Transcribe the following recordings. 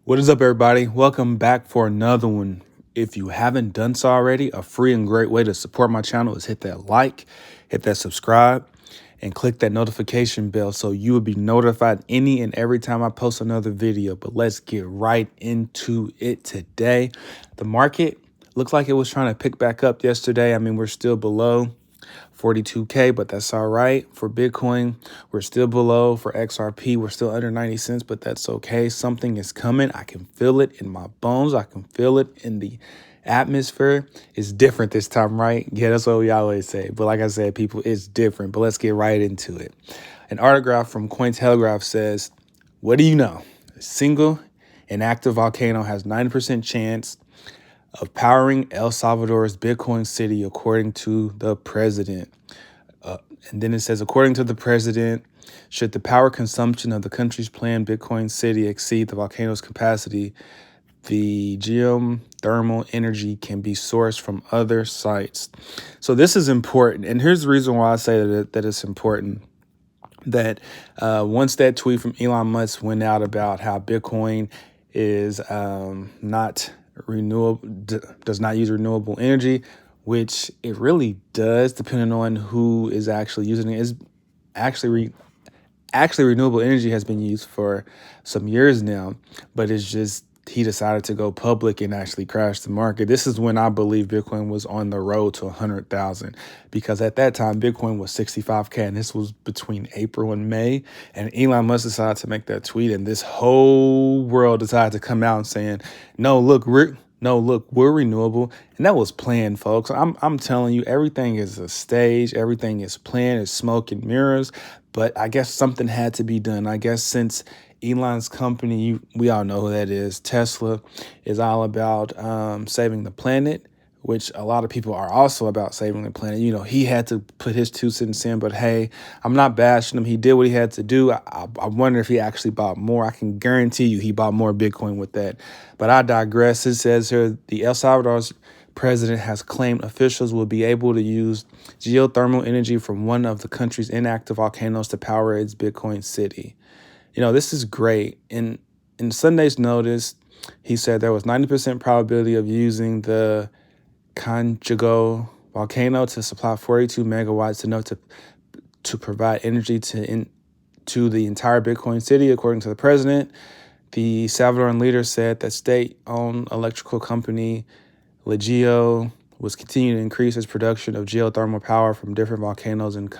What is up, everybody? Welcome back for another one. If you haven't done so already, a free and great way to support my channel is hit that like, hit that subscribe, and click that notification bell so you will be notified any and every time I post another video. But let's get right into it today. The market looks like it was trying to pick back up yesterday. I mean, we're still below 42K, but that's all right. For Bitcoin, we're still below. For XRP, we're still under 90 cents, but that's okay. Something is coming. I can feel it in my bones. I can feel it in the atmosphere. It's different this time, right? Yeah, that's what we always say. But like I said, people, it's different. But let's get right into it. An article from Cointelegraph says, what do you know? A single inactive volcano has 90% chance of powering El Salvador's Bitcoin city, according to the president. And then it says, according to the president, should the power consumption of the country's planned Bitcoin city exceed the volcano's capacity, the geothermal energy can be sourced from other sites. So this is important. And here's the reason why I say that it's important. That once that tweet from Elon Musk went out about how Bitcoin is not renewable, does not use renewable energy, which it really does, depending on who is actually using it. Is actually renewable energy has been used for some years now, but it's just he decided to go public and actually crash the market. This is when I believe Bitcoin was on the road to 100,000, because at that time Bitcoin was 65K, and this was between April and May. And Elon Musk decided to make that tweet, and this whole world decided to come out and saying, "No, look, we're renewable," and that was planned, folks. I'm telling you, everything is a stage, everything is planned, it's smoke and mirrors. But I guess something had to be done. I guess since Elon's company, we all know who that is, Tesla, is all about saving the planet, which a lot of people are also about saving the planet. You know, he had to put his 2 cents in, but hey, I'm not bashing him. He did what he had to do. I wonder if he actually bought more. I can guarantee you he bought more Bitcoin with that. But I digress. It says here, the El Salvador's president has claimed officials will be able to use geothermal energy from one of the country's inactive volcanoes to power its Bitcoin city. You know, this is great. In Sunday's notice, he said there was 90% probability of using the Cardano volcano to supply 42 megawatts enough to provide energy to the entire Bitcoin city, according to the president. The Salvadoran leader said that state-owned electrical company Legio was continuing to increase its production of geothermal power from different volcanoes in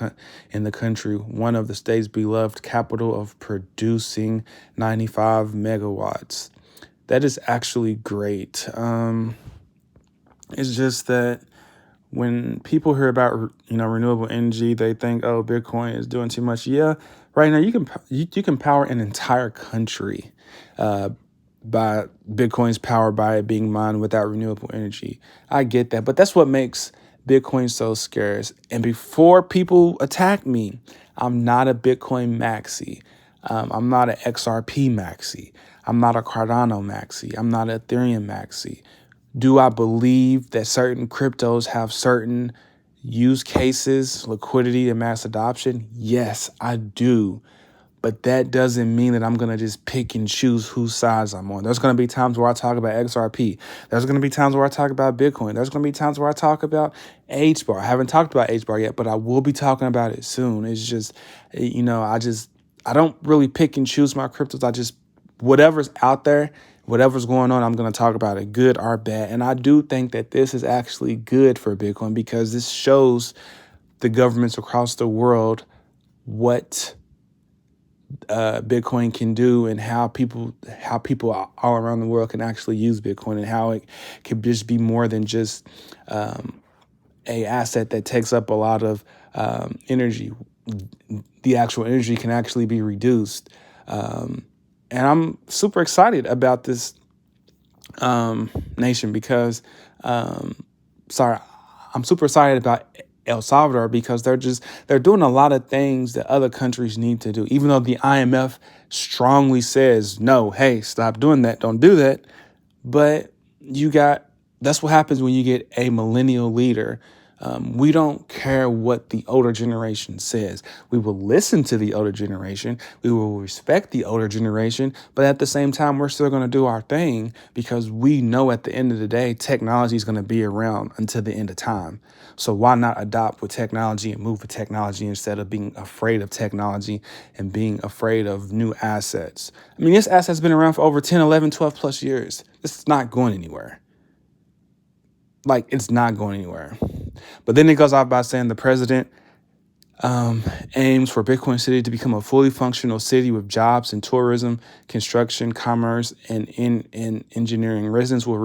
the country, one of the state's beloved capital of producing 95 megawatts. That is actually great. It's just that when people hear about renewable energy, they think, oh, Bitcoin is doing too much. Yeah, right now you can power an entire country by Bitcoin's power by it being mined without renewable energy. I get that, but that's what makes Bitcoin so scarce. And before people attack me, I'm not a Bitcoin maxi. I'm not an XRP maxi. I'm not a Cardano maxi. I'm not an Ethereum maxi. Do I believe that certain cryptos have certain use cases, liquidity, and mass adoption? Yes, I do. But that doesn't mean that I'm going to just pick and choose whose sides I'm on. There's going to be times where I talk about XRP. There's going to be times where I talk about Bitcoin. There's going to be times where I talk about HBAR. I haven't talked about HBAR yet, but I will be talking about it soon. It's just, I don't really pick and choose my cryptos. Whatever's out there, whatever's going on, I'm going to talk about it, good or bad. And I do think that this is actually good for Bitcoin, because this shows the governments across the world what Bitcoin can do, and how people all around the world can actually use Bitcoin, and how it can just be more than just a asset that takes up a lot of energy. The actual energy can actually be reduced. And I'm super excited about this nation because, I'm super excited about El Salvador, because they're doing a lot of things that other countries need to do, even though the IMF strongly says, no, hey, stop doing that. Don't do that. But that's what happens when you get a millennial leader We don't care what the older generation says. We will listen to the older generation. We will respect the older generation. But at the same time, we're still going to do our thing because we know at the end of the day, technology is going to be around until the end of time. So why not adopt with technology and move with technology instead of being afraid of technology and being afraid of new assets? I mean, this asset's been around for over 10, 11, 12 plus years. This is not going anywhere. Like, it's not going anywhere. But then it goes off by saying the president aims for Bitcoin City to become a fully functional city with jobs in tourism, construction, commerce, and in engineering. Residents will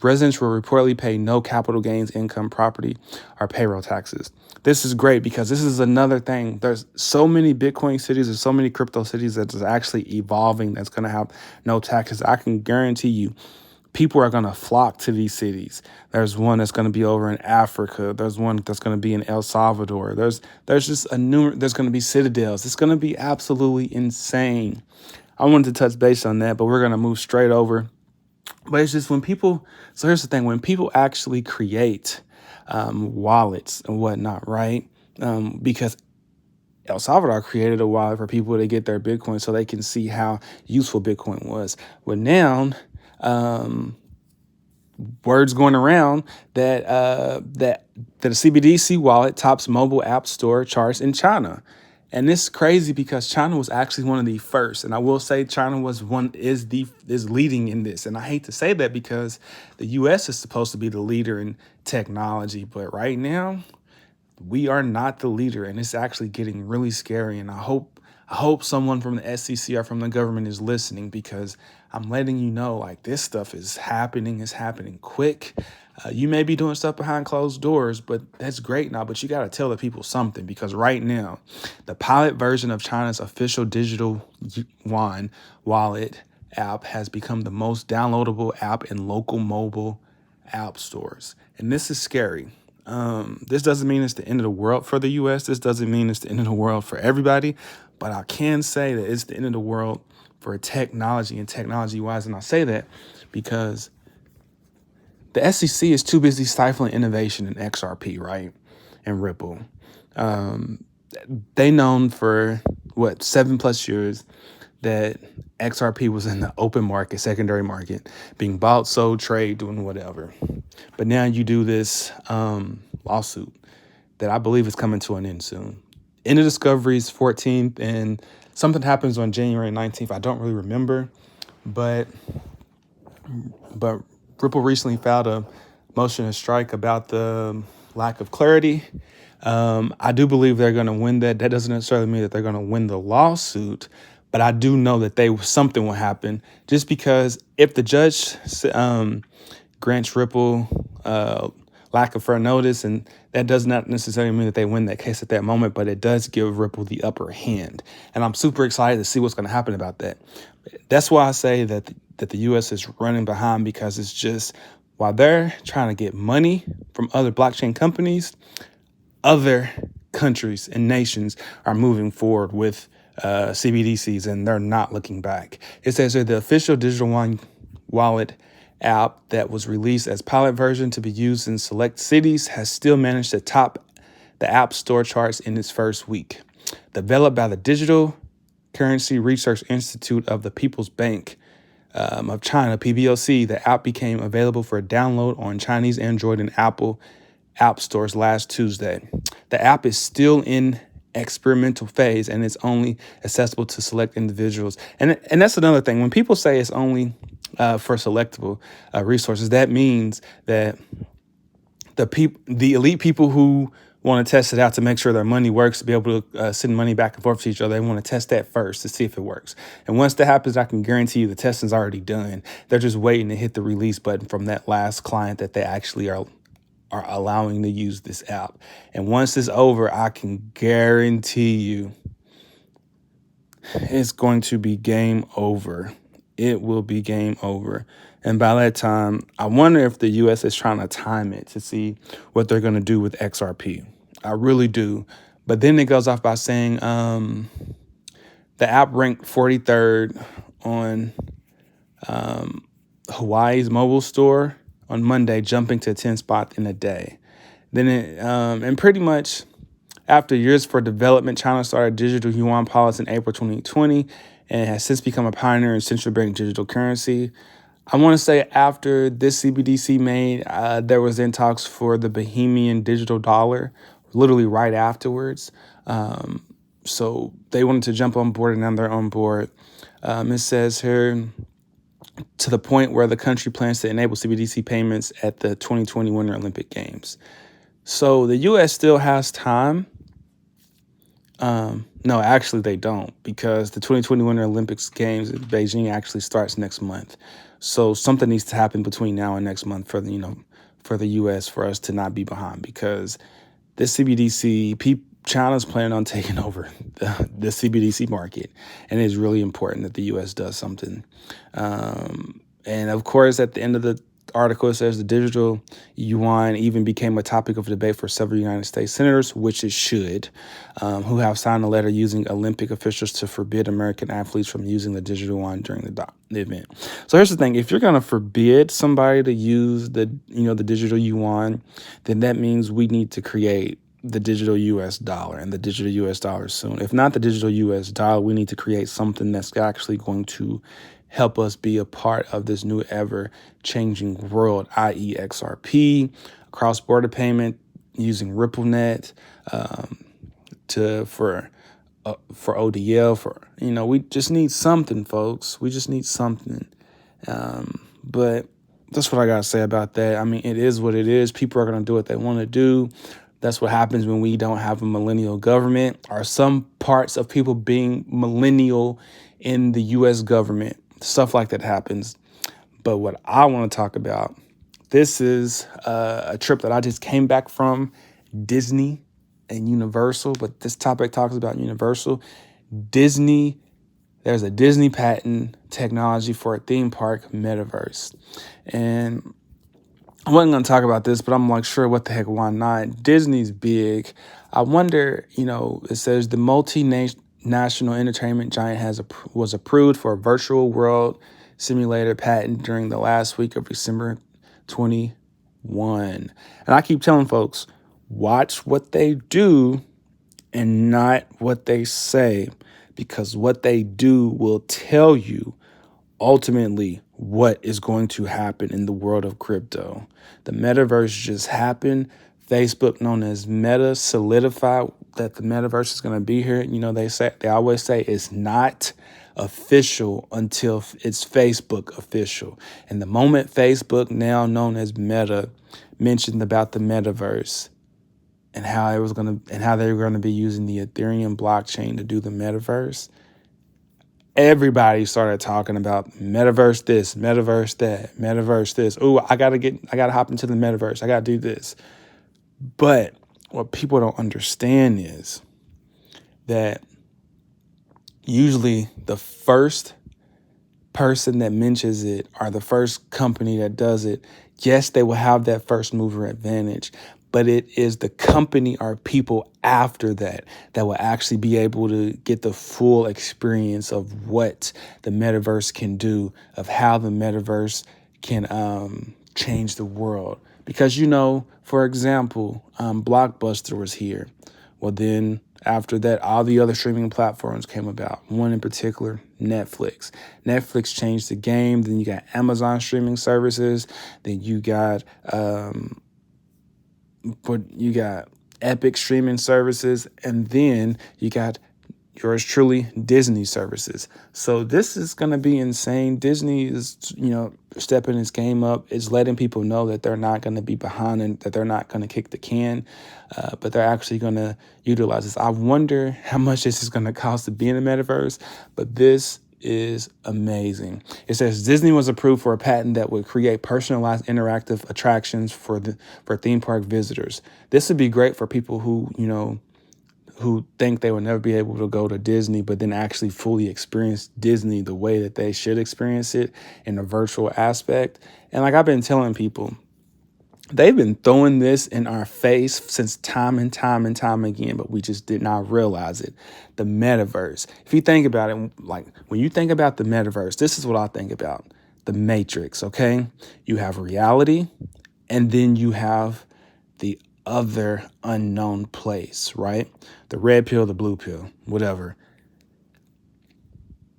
reportedly pay no capital gains, income, property, or payroll taxes. This is great because this is another thing. There's so many Bitcoin cities and so many crypto cities that is actually evolving that's going to have no taxes. I can guarantee you, people are going to flock to these cities. There's one that's going to be over in Africa. There's one that's going to be in El Salvador. There's just there's going to be citadels. It's going to be absolutely insane. I wanted to touch base on that, but we're going to move straight over. But it's just so here's the thing, when people actually create wallets and whatnot, right? Because El Salvador created a wallet for people to get their Bitcoin so they can see how useful Bitcoin was. Well, now, words going around that that the CBDC wallet tops mobile app store charts in China. And this is crazy because China was actually one of the first. And I will say China is leading in this. And I hate to say that because the US is supposed to be the leader in technology. But right now, we are not the leader. And it's actually getting really scary. And I hope someone from the SEC or from the government is listening, because I'm letting you know, like, this stuff is happening. It's happening quick. You may be doing stuff behind closed doors, but that's great now. But you got to tell the people something, because right now, the pilot version of China's official digital yuan wallet app has become the most downloadable app in local mobile app stores. And this is scary. This doesn't mean it's the end of the world for the US. This doesn't mean it's the end of the world for everybody. But I can say that it's the end of the world for technology and technology-wise. And I say that because the SEC is too busy stifling innovation in XRP, right? And Ripple. They known for, 7+ years that XRP was in the open market, secondary market, being bought, sold, trade, doing whatever. But now you do this lawsuit that I believe is coming to an end soon. End of discovery is 14th, and something happens on January 19th. I don't really remember, but Ripple recently filed a motion to strike about the lack of clarity. I do believe they're going to win that. That doesn't necessarily mean that they're going to win the lawsuit, but I do know that something will happen, just because if the judge grants Ripple lack of fair notice, and that does not necessarily mean that they win that case at that moment, but it does give Ripple the upper hand. And I'm super excited to see what's going to happen about that. That's why I say that the U.S. is running behind, because it's just, while they're trying to get money from other blockchain companies, other countries and nations are moving forward with CBDCs, and they're not looking back. It says that the official digital wallet app that was released as pilot version to be used in select cities has still managed to top the App Store charts in its first week. Developed by the Digital Currency Research Institute of the People's Bank of China, PBOC, the app became available for download on Chinese Android and Apple app stores last Tuesday. The app is still in experimental phase, and it's only accessible to select individuals. And that's another thing. When people say it's only for selectable resources, that means that the elite people who want to test it out to make sure their money works, to be able to send money back and forth to each other, they want to test that first to see if it works. And once that happens, I can guarantee you the testing's already done. They're just waiting to hit the release button from that last client that they actually are allowing to use this app. And once it's over, I can guarantee you it's going to be game over. It will be game over. And by that time, I wonder if the U.S. is trying to time it to see what they're going to do with XRP. I really do. But then it goes off by saying the app ranked 43rd on Hawaii's mobile store on Monday, jumping to 10th spot in a day. And pretty much after years for development, China started digital yuan policy in April 2020 and has since become a pioneer in central bank digital currency. I want to say after this CBDC made, there was then talks for the Bohemian digital dollar, literally right afterwards. So they wanted to jump on board, and now they're on board. It says here, to the point where the country plans to enable CBDC payments at the 2020 Winter Olympic Games. So the U.S. still has time. No, actually they don't, because the 2020 Winter Olympics Games in Beijing actually starts next month. So something needs to happen between now and next month for the U.S. for us to not be behind, because this CBDC, China's planning on taking over the CBDC market, and it's really important that the U.S. does something. And of course, at the end of the article, it says the digital yuan even became a topic of debate for several United States senators, which it should, who have signed a letter using Olympic officials to forbid American athletes from using the digital yuan during the event. So here's the thing: if you're going to forbid somebody to use the digital yuan, then that means we need to create the digital US dollar and the digital US dollar soon. If not the digital US dollar, we need to create something that's actually going to help us be a part of this new ever-changing world, i.e. XRP, cross-border payment using RippleNet, for ODL, we just need something, folks. We just need something. But that's what I got to say about that. I mean, it is what it is. People are going to do what they want to do. That's what happens when we don't have a millennial government, or some parts of people being millennial in the U.S. government. Stuff like that happens. But what I want to talk about, this is a trip that I just came back from, Disney and Universal. But this topic talks about Universal. Disney, there's a Disney patent technology for a theme park Metaverse. And I wasn't going to talk about this, but I'm like, sure, what the heck, why not? Disney's big. I wonder, it says the multinational entertainment giant was approved for a virtual world simulator patent during the last week of December 21. And I keep telling folks, watch what they do and not what they say, because what they do will tell you ultimately what is going to happen in the world of crypto. The metaverse just happened. Facebook, known as Meta, solidified that the metaverse is going to be here. They always say it's not official until it's Facebook official. And the moment Facebook, now known as Meta, mentioned about the metaverse and how they were going to be using the Ethereum blockchain to do the metaverse, everybody started talking about metaverse this, metaverse that, metaverse this. Oh, I gotta hop into the metaverse. I gotta do this. But what people don't understand is that usually the first person that mentions it, or the first company that does it, yes, they will have that first mover advantage, but it is the company or people after that will actually be able to get the full experience of what the metaverse can do, of how the metaverse can change the world. Because, for example, Blockbuster was here. Well, then after that, all the other streaming platforms came about. One in particular, Netflix. Netflix changed the game. Then you got Amazon streaming services. Then you got Epic streaming services, and then you got yours truly, Disney services. So this is going to be insane. Disney is, stepping its game up. It's letting people know that they're not going to be behind and that they're not going to kick the can, but they're actually going to utilize this. I wonder how much this is going to cost to be in the metaverse, but this is amazing. It says Disney was approved for a patent that would create personalized interactive attractions for theme park visitors. This would be great for people who think they will never be able to go to Disney, but then actually fully experience Disney the way that they should experience it in a virtual aspect. And like I've been telling people, they've been throwing this in our face since time and time and time again, but we just did not realize it. The metaverse. If you think about it, like when you think about the metaverse, this is what I think about. The Matrix, okay? You have reality, and then you have the other unknown place, right? The red pill, the blue pill, whatever.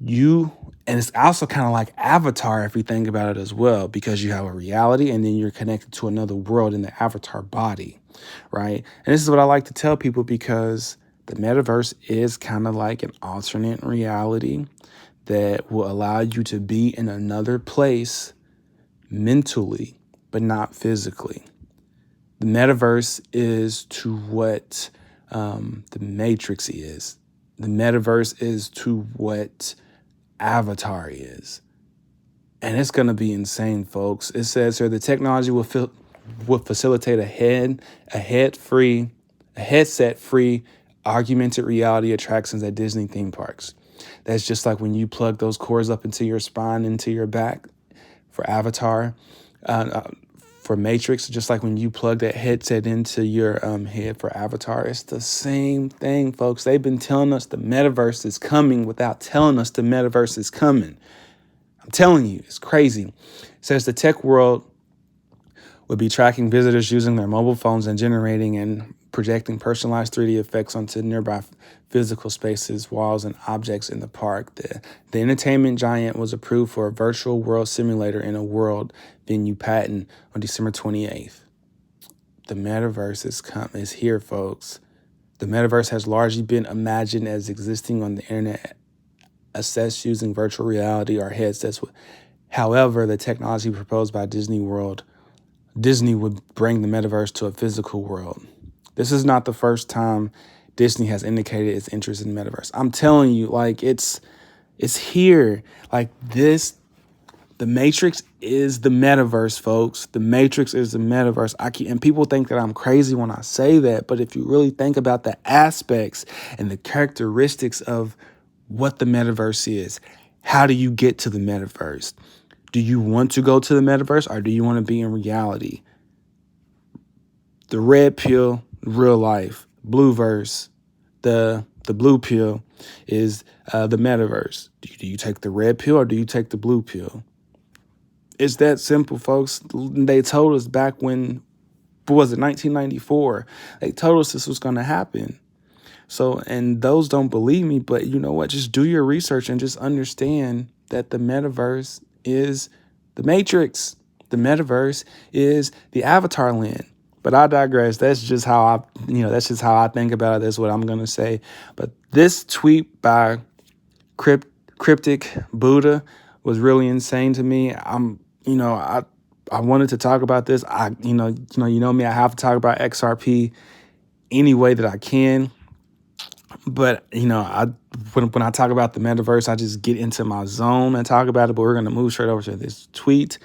And it's also kind of like Avatar if you think about it as well, because you have a reality and then you're connected to another world in the Avatar body, right? And this is what I like to tell people, because the metaverse is kind of like an alternate reality that will allow you to be in another place mentally, but not physically. The metaverse is to what the Matrix is. The metaverse is to what Avatar is. And it's going to be insane, folks. It says here the technology will facilitate a headset-free augmented reality attractions at Disney theme parks. That's just like when you plug those cords up into your spine, into your back for Avatar. For Matrix, just like when you plug that headset into your head for Avatar, it's the same thing, folks. They've been telling us the metaverse is coming without telling us the metaverse is coming. I'm telling you, it's crazy. It says the tech world would be tracking visitors using their mobile phones and generating and projecting personalized 3D effects onto nearby physical spaces, walls, and objects in the park. The entertainment giant was approved for a virtual world simulator in a world venue patent on December 28th. The metaverse is here, folks. The metaverse has largely been imagined as existing on the internet, assessed using virtual reality or headsets. However, the technology proposed by Disney would bring the metaverse to a physical world. This is not the first time Disney has indicated its interest in the metaverse. I'm telling you, like, it's here. Like this, the Matrix is the metaverse, folks. The Matrix is the metaverse. And people think that I'm crazy when I say that, but if you really think about the aspects and the characteristics of what the metaverse is, how do you get to the metaverse? Do you want to go to the metaverse, or do you want to be in reality? The red pill, real life. Blue verse, the blue pill is the metaverse. Do you take the red pill or do you take the blue pill? It's that simple, folks. They told us back when, what was it, 1994? They told us this was going to happen. So, and those don't believe me, but you know what? Just do your research and just understand that the metaverse is the Matrix. The metaverse is the Avatar land. But I digress. That's just how I think about it. That's what I'm going to say. But this tweet by Cryptic Buddha was really insane to me. I wanted to talk about this. You know me, I have to talk about XRP any way that I can. But, when I talk about the metaverse, I just get into my zone and talk about it. But we're going to move straight over to this tweet.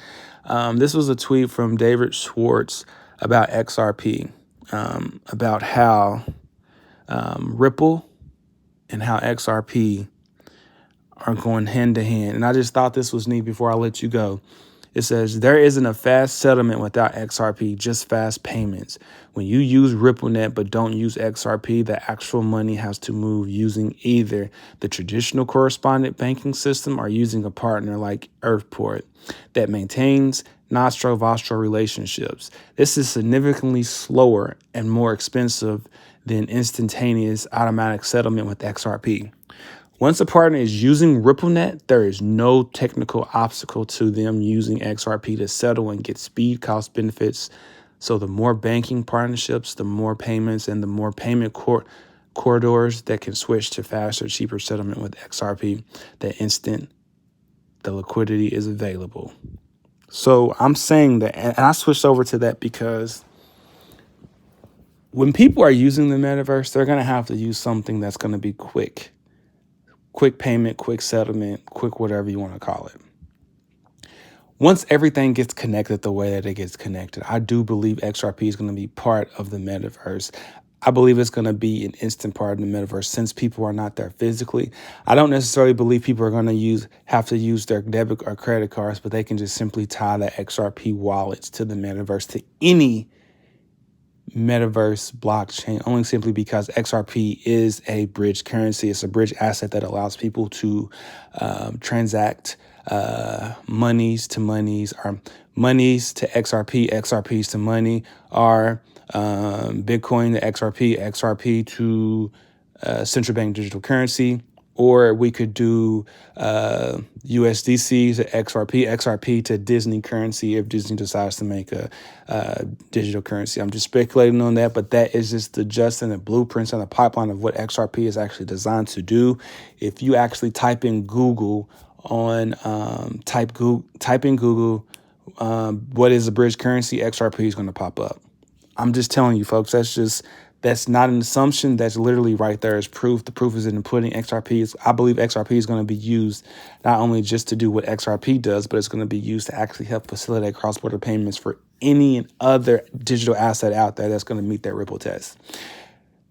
This was a tweet from David Schwartz about XRP, about how Ripple and how XRP are going hand to hand. And I just thought this was neat before I let you go. It says, there isn't a fast settlement without XRP, just fast payments. When you use RippleNet but don't use XRP, the actual money has to move using either the traditional correspondent banking system or using a partner like Earthport that maintains nostro-vostro relationships. This is significantly slower and more expensive than instantaneous automatic settlement with XRP. Once a partner is using RippleNet, there is no technical obstacle to them using XRP to settle and get speed, cost benefits. So the more banking partnerships, the more payments, and the more payment corridors that can switch to faster, cheaper settlement with XRP, the instant the liquidity is available. So I'm saying that, and I switched over to that because when people are using the metaverse, they're going to have to use something that's going to be quick payment, quick settlement, quick whatever you want to call it. Once everything gets connected the way that it gets connected, I do believe XRP is going to be part of the metaverse. I believe it's going to be an instant part of the metaverse since people are not there physically. I don't necessarily believe people are going to have to use their debit or credit cards, but they can just simply tie the XRP wallets to the metaverse, to any metaverse blockchain, only simply because XRP is a bridge currency. It's a bridge asset that allows people to transact monies to monies, or monies to XRP, XRPs to money, or Bitcoin to XRP, XRP to central bank digital currency, or we could do USDC to XRP, XRP to Disney currency if Disney decides to make a digital currency. I'm just speculating on that, but that is just the just and the blueprints and the pipeline of what XRP is actually designed to do. If you actually type in Google what is a bridge currency, XRP is going to pop up. I'm just telling you, folks, that's not an assumption. That's literally right there as proof. The proof is in the pudding. I believe XRP is going to be used not only just to do what XRP does, but it's going to be used to actually help facilitate cross-border payments for any and other digital asset out there that's going to meet that Ripple test.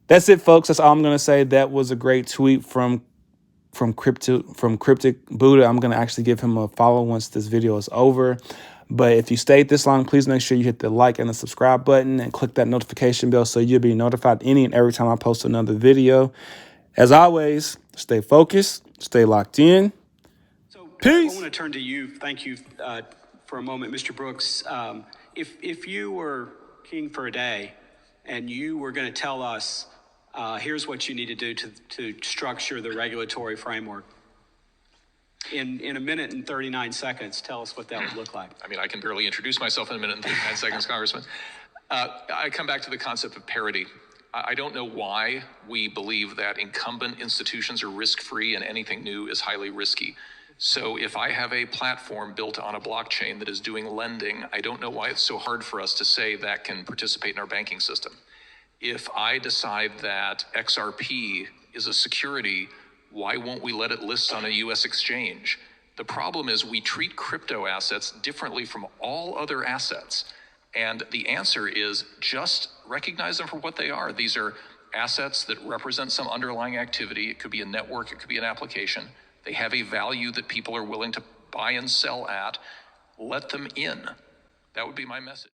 That's it, folks. That's all I'm going to say. That was a great tweet from Cryptic Buddha. I'm going to actually give him a follow once this video is over. But if you stayed this long, please make sure you hit the like and the subscribe button and click that notification bell so you'll be notified any and every time I post another video. As always, stay focused, stay locked in. So Peace. I want to turn to you. Thank you for a moment, Mr. Brooks. If you were king for a day and you were going to tell us, here's what you need to do to structure the regulatory framework, in a minute and 39 seconds, tell us what that would look like. I mean, I can barely introduce myself in a minute and 39 seconds, Congressman. I come back to the concept of parity. I don't know why we believe that incumbent institutions are risk-free and anything new is highly risky. So if I have a platform built on a blockchain that is doing lending, I don't know why it's so hard for us to say that can participate in our banking system. If I decide that XRP is a security, why won't we let it list on a US exchange? The problem is we treat crypto assets differently from all other assets. And the answer is just recognize them for what they are. These are assets that represent some underlying activity. It could be a network, it could be an application. They have a value that people are willing to buy and sell at. Let them in. That would be my message.